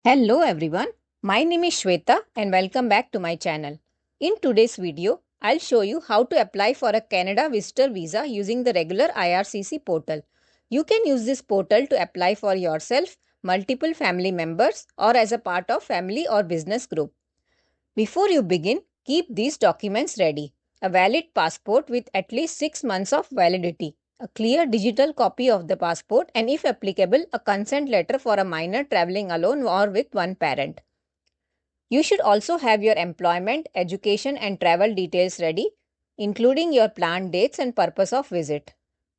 Hello everyone, my name is Shweta and welcome back to my channel. In today's video, I'll show you how to apply for a Canada Visitor Visa using the regular IRCC portal. You can use this portal to apply for yourself, multiple family members, or as a part of family or business group. Before you begin, keep these documents ready. A valid passport with at least 6 months of validity, a clear digital copy of the passport, and if applicable, a consent letter for a minor traveling alone or with one parent. You should also have your employment, education, and travel details ready, including your planned dates and purpose of visit.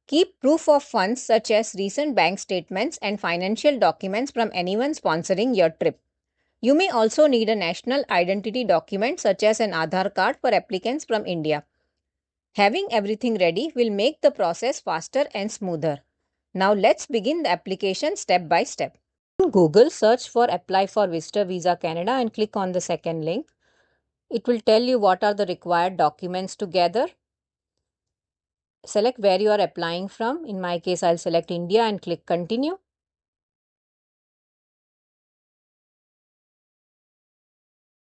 Keep proof of funds such as recent bank statements and financial documents from anyone sponsoring your trip. You may also need a national identity document such as an Aadhaar card for applicants from India. Having everything ready will make the process faster and smoother. Now let's begin the application step by step. In Google, search for Apply for Visitor Visa Canada and click on the second link. It will tell you what are the required documents to gather. Select where you are applying from. In my case, I'll select India and click Continue.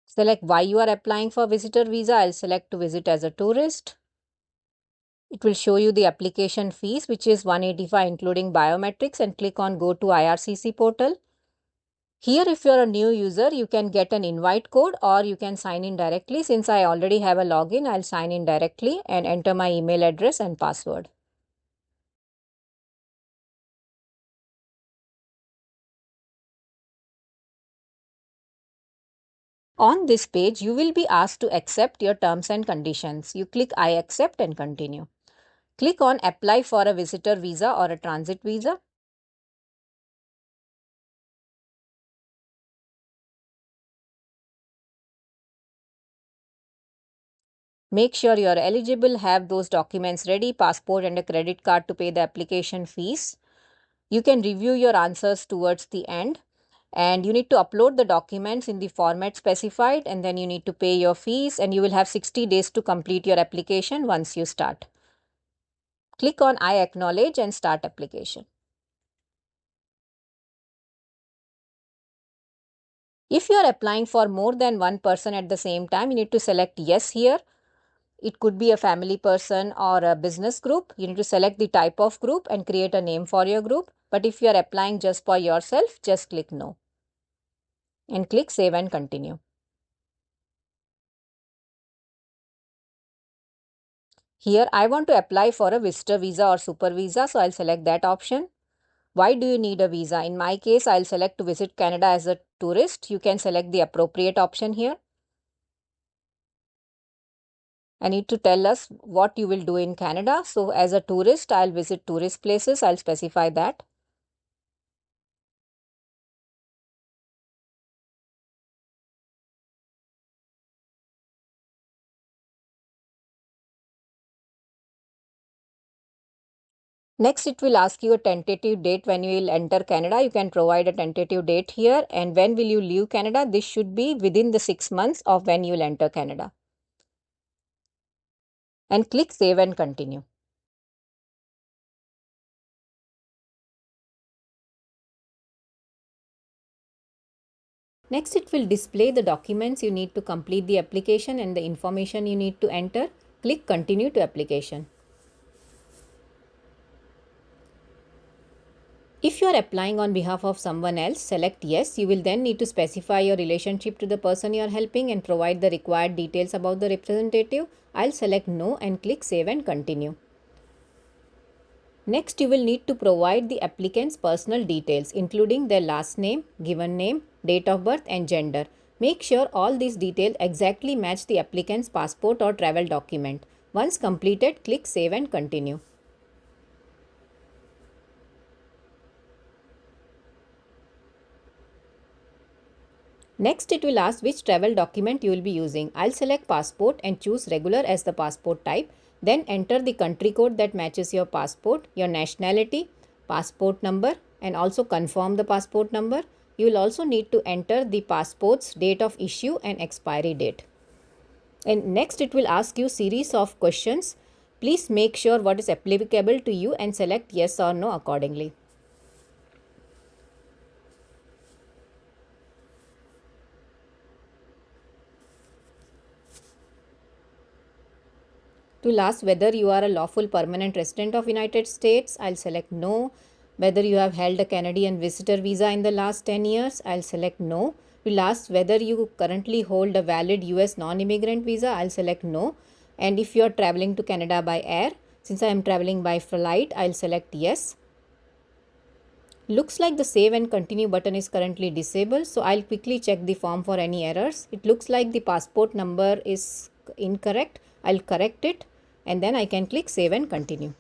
Select why you are applying for visitor visa. I'll select to visit as a tourist. It will show you the application fees, which is $185 including biometrics, and click on Go to IRCC portal. Here, if you're a new user, you can get an invite code or you can sign in directly. Since I already have a login, I'll sign in directly and enter my email address and password. On this page, you will be asked to accept your terms and conditions. You click I accept and continue. Click on Apply for a visitor visa or a transit visa. Make sure you are eligible, have those documents ready, passport and a credit card to pay the application fees. You can review your answers towards the end, and you need to upload the documents in the format specified, and then you need to pay your fees, and you will have 60 days to complete your application once you start. Click on I acknowledge and start application. If you are applying for more than one person at the same time, you need to select yes here. It could be a family person or a business group. You need to select the type of group and create a name for your group. But if you are applying just for yourself, just click no and click save and continue. Here I want to apply for a visitor visa or super visa, so I'll select that option. Why do you need a visa? In my case, I'll select to visit Canada as a tourist. You can select the appropriate option here. I need to tell us what you will do in Canada. So as a tourist, I'll visit tourist places. I'll specify that. Next, it will ask you a tentative date when you will enter Canada. You can provide a tentative date here. And when will you leave Canada? This should be within the 6 months of when you will enter Canada. And click save and continue. Next, it will display the documents you need to complete the application and the information you need to enter. Click continue to application. If you are applying on behalf of someone else, select yes. You will then need to specify your relationship to the person you are helping and provide the required details about the representative. I'll select no and click save and continue. Next, you will need to provide the applicant's personal details, including their last name, given name, date of birth, and gender. Make sure all these details exactly match the applicant's passport or travel document. Once completed, click save and continue. Next, it will ask which travel document you will be using. I'll select passport and choose regular as the passport type. Then enter the country code that matches your passport, your nationality, passport number, and also confirm the passport number. You will also need to enter the passport's date of issue and expiry date. And next, it will ask you series of questions. Please make sure what is applicable to you and select yes or no accordingly. It will ask whether you are a lawful permanent resident of United States. I'll select no. Whether you have held a Canadian visitor visa in the last 10 years. I'll select no. It will ask whether you currently hold a valid US non-immigrant visa. I'll select no. And if you are traveling to Canada by air, since I am traveling by flight, I'll select yes. Looks like the save and continue button is currently disabled, so I'll quickly check the form for any errors. It looks like the passport number is incorrect. I'll correct it and then I can click save and continue.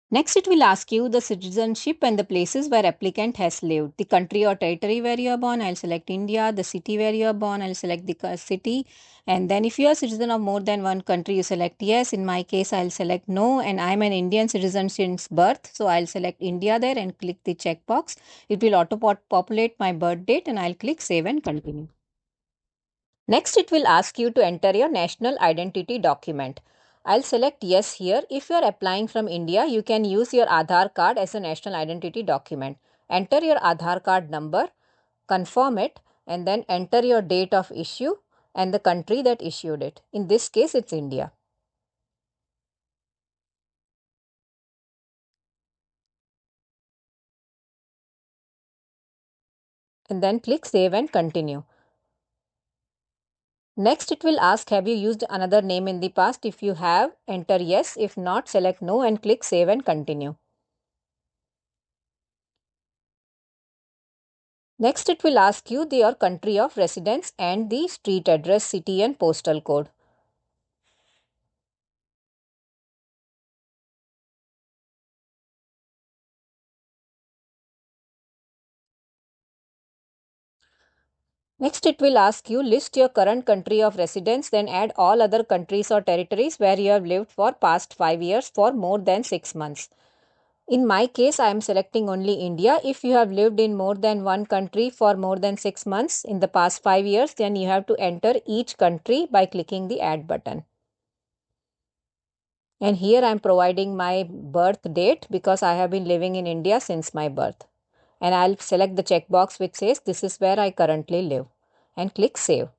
Next, it will ask you the citizenship and the places where applicant has lived. The country or territory where you are born, I'll select India. The city where you are born, I'll select the city. And then if you are a citizen of more than one country, you select yes. In my case, I'll select no. And I'm an Indian citizen since birth. So I'll select India there and click the checkbox. It will auto-populate my birth date and I'll click save and continue. Next, it will ask you to enter your national identity document. I'll select yes here. If you are applying from India, you can use your Aadhaar card as a national identity document. Enter your Aadhaar card number, confirm it, and then enter your date of issue and the country that issued it. In this case, it's India. And then click save and continue. Next, it will ask, have you used another name in the past? If you have, enter yes. If not, select no and click save and continue. Next, it will ask you your country of residence and the street address, city and postal code. Next, it will ask you list your current country of residence, then add all other countries or territories where you have lived for past 5 years for more than 6 months. In my case, I am selecting only India. If you have lived in more than one country for more than 6 months in the past 5 years, then you have to enter each country by clicking the add button. And here I am providing my birth date because I have been living in India since my birth. And I'll select the checkbox which says this is where I currently live and click save.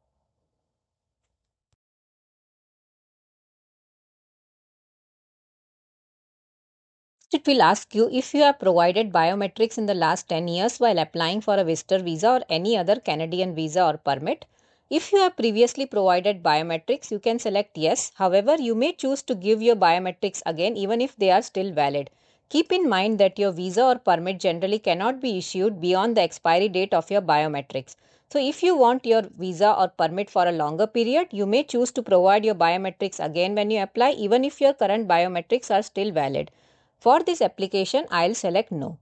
It will ask you if you have provided biometrics in the last 10 years while applying for a visitor visa or any other Canadian visa or permit. If you have previously provided biometrics, you can select yes. However, you may choose to give your biometrics again even if they are still valid. Keep in mind that your visa or permit generally cannot be issued beyond the expiry date of your biometrics. So if you want your visa or permit for a longer period, you may choose to provide your biometrics again when you apply even if your current biometrics are still valid. For this application, I'll select no.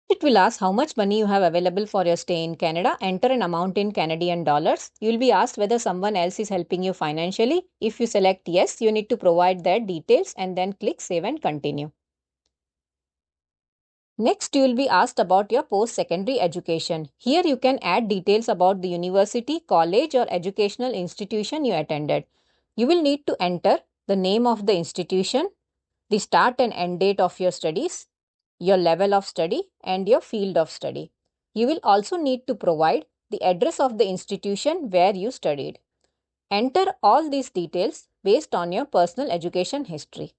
It will ask how much money you have available for your stay in Canada. Enter an amount in Canadian dollars. You will be asked whether someone else is helping you financially. If you select yes, you need to provide their details and then click save and continue. Next, you will be asked about your post-secondary education. Here you can add details about the university, college or educational institution you attended. You will need to enter the name of the institution, the start and end date of your studies, your level of study and your field of study. You will also need to provide the address of the institution where you studied. Enter all these details based on your personal education history.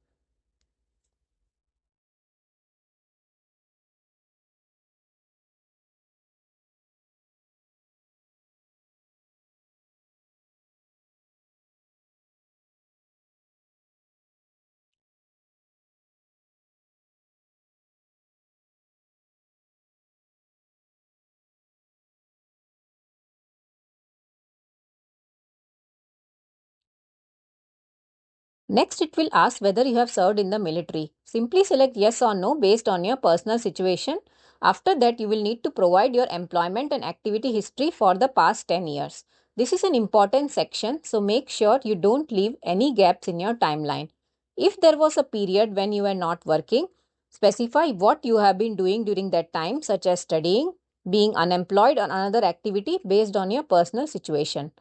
Next, it will ask whether you have served in the military. Simply select yes or no based on your personal situation. After that, you will need to provide your employment and activity history for the past 10 years. This is an important section, so make sure you don't leave any gaps in your timeline. If there was a period when you were not working, specify what you have been doing during that time, such as studying, being unemployed, or another activity based on your personal situation.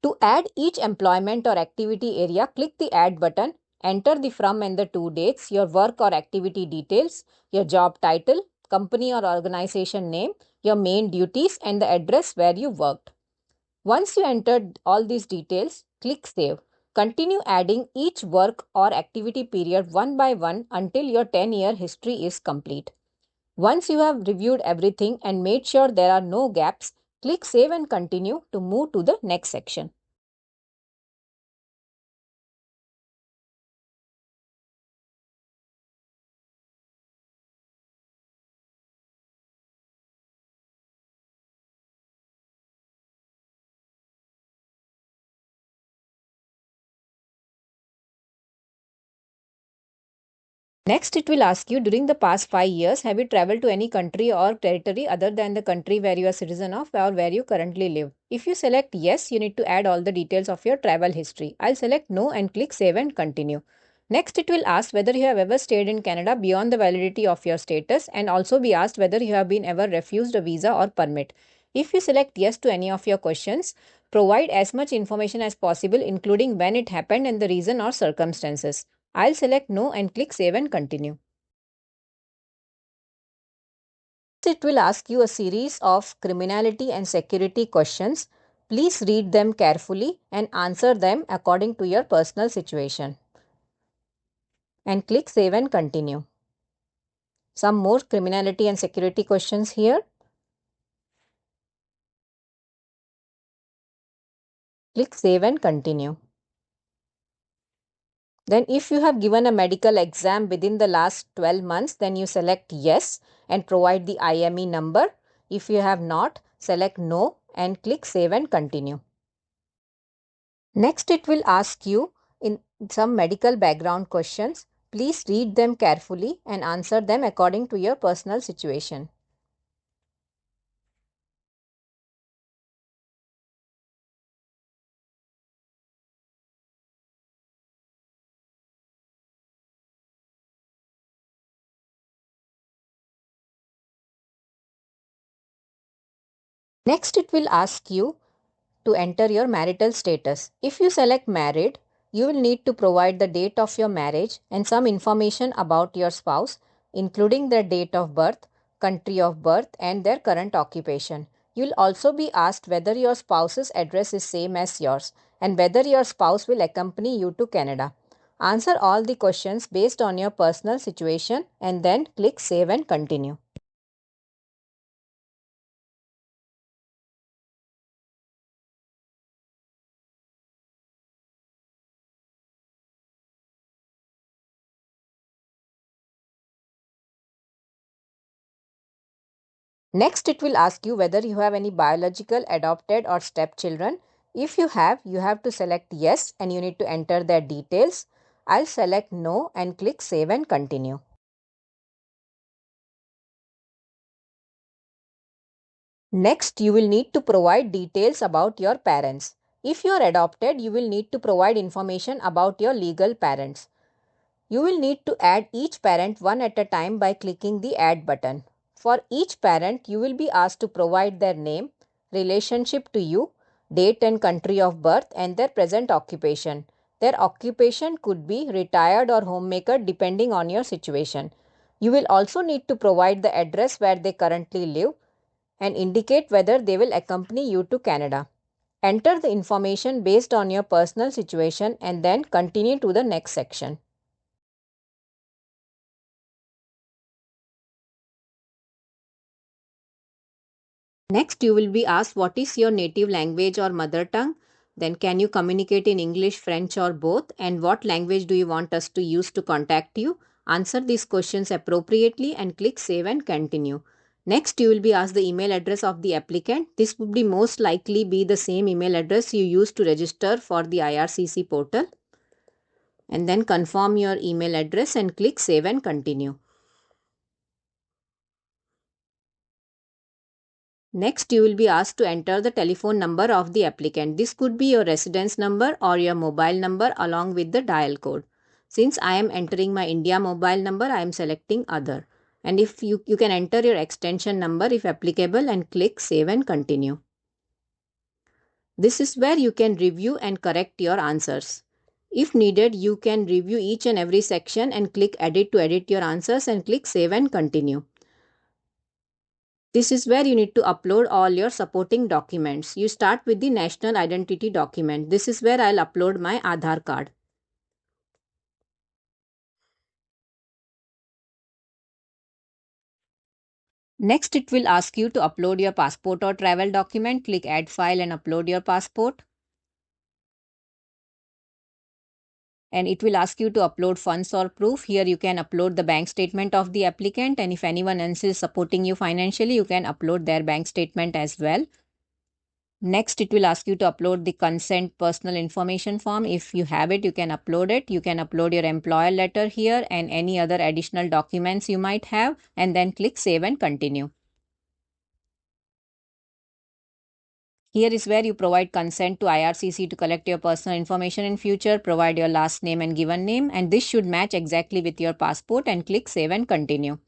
To add each employment or activity area, click the add button, enter the from and the to dates, your work or activity details, your job title, company or organization name, your main duties and the address where you worked. Once you entered all these details, click save. Continue adding each work or activity period one by one until your 10-year history is complete. Once you have reviewed everything and made sure there are no gaps, click Save and Continue to move to the next section. Next, it will ask you, during the past 5 years, have you traveled to any country or territory other than the country where you are a citizen of or where you currently live? If you select yes, you need to add all the details of your travel history. I'll select no and click Save and Continue. Next, it will ask whether you have ever stayed in Canada beyond the validity of your status, and also be asked whether you have been ever refused a visa or permit. If you select yes to any of your questions, provide as much information as possible, including when it happened and the reason or circumstances. I'll select no and click Save and Continue. It will ask you a series of criminality and security questions. Please read them carefully and answer them according to your personal situation. And click Save and Continue. Some more criminality and security questions here. Click Save and Continue. Then if you have given a medical exam within the last 12 months, then you select yes and provide the IME number. If you have not, select no and click Save and Continue. Next, it will ask you in some medical background questions. Please read them carefully and answer them according to your personal situation. Next, it will ask you to enter your marital status. If you select married, you will need to provide the date of your marriage and some information about your spouse, including their date of birth, country of birth, and their current occupation. You will also be asked whether your spouse's address is same as yours and whether your spouse will accompany you to Canada. Answer all the questions based on your personal situation and then click Save and Continue. Next, it will ask you whether you have any biological, adopted or stepchildren. If you have to select yes and you need to enter their details. I'll select no and click Save and Continue. Next, you will need to provide details about your parents. If you are adopted, you will need to provide information about your legal parents. You will need to add each parent one at a time by clicking the Add button. For each parent, you will be asked to provide their name, relationship to you, date and country of birth, and their present occupation. Their occupation could be retired or homemaker depending on your situation. You will also need to provide the address where they currently live and indicate whether they will accompany you to Canada. Enter the information based on your personal situation and then continue to the next section. Next, you will be asked what is your native language or mother tongue. Then can you communicate in English, French or both, and what language do you want us to use to contact you? Answer these questions appropriately and click Save and Continue. Next, you will be asked the email address of the applicant. This would be most likely be the same email address you used to register for the IRCC portal. And then confirm your email address and click Save and Continue. Next, you will be asked to enter the telephone number of the applicant. This could be your residence number or your mobile number along with the dial code. Since I am entering my India mobile number, I am selecting other. And if you can enter your extension number if applicable and click Save and Continue. This is where you can review and correct your answers. If needed, you can review each and every section and click Edit to edit your answers and click Save and Continue. This is where you need to upload all your supporting documents. You start with the national identity document. This is where I'll upload my Aadhaar card. Next, it will ask you to upload your passport or travel document. Click Add File and upload your passport. And it will ask you to upload funds or proof. Here you can upload the bank statement of the applicant, and if anyone else is supporting you financially, you can upload their bank statement as well. Next, it will ask you to upload the consent personal information form. If you have it, you can upload it. You can upload your employer letter here and any other additional documents you might have, and then click Save and Continue. Here is where you provide consent to IRCC to collect your personal information in future, provide your last name and given name, and this should match exactly with your passport, and click Save and Continue.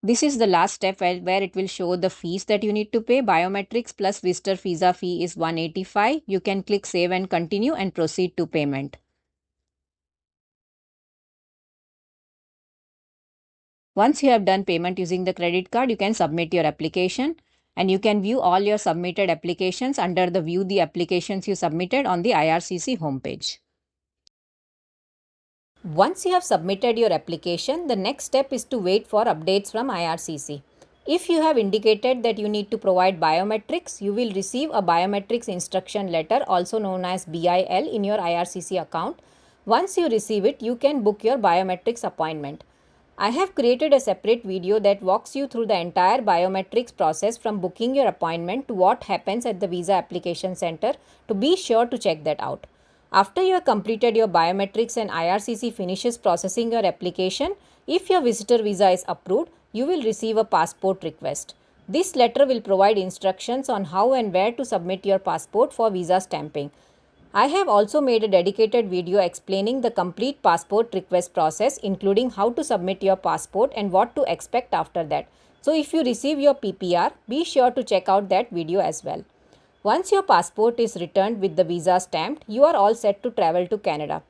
This is the last step where it will show the fees that you need to pay. Biometrics plus visitor visa fee is 185. You can click Save and Continue and proceed to payment. Once you have done payment using the credit card, you can submit your application, and you can view all your submitted applications under the View the applications you submitted on the IRCC homepage. Once you have submitted your application, the next step is to wait for updates from IRCC. If you have indicated that you need to provide biometrics, you will receive a biometrics instruction letter, also known as BIL, in your IRCC account. Once you receive it, you can book your biometrics appointment. I have created a separate video that walks you through the entire biometrics process from booking your appointment to what happens at the visa application center, to be sure to check that out. After you have completed your biometrics and IRCC finishes processing your application, if your visitor visa is approved, you will receive a passport request. This letter will provide instructions on how and where to submit your passport for visa stamping. I have also made a dedicated video explaining the complete passport request process, including how to submit your passport and what to expect after that. So if you receive your PPR, be sure to check out that video as well. Once your passport is returned with the visa stamped, you are all set to travel to Canada.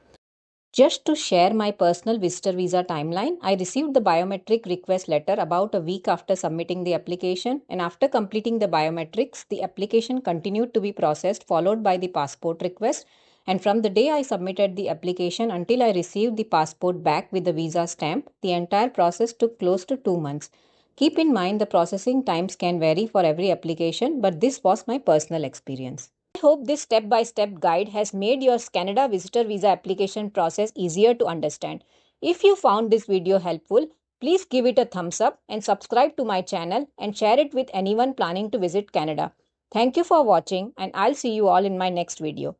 Just to share my personal visitor visa timeline, I received the biometric request letter about a week after submitting the application, and after completing the biometrics, the application continued to be processed, followed by the passport request. And from the day I submitted the application until I received the passport back with the visa stamp, the entire process took close to 2 months. Keep in mind the processing times can vary for every application, but this was my personal experience. I hope this step-by-step guide has made your Canada visitor visa application process easier to understand. If you found this video helpful, please give it a thumbs up and subscribe to my channel and share it with anyone planning to visit Canada. Thank you for watching, and I'll see you all in my next video.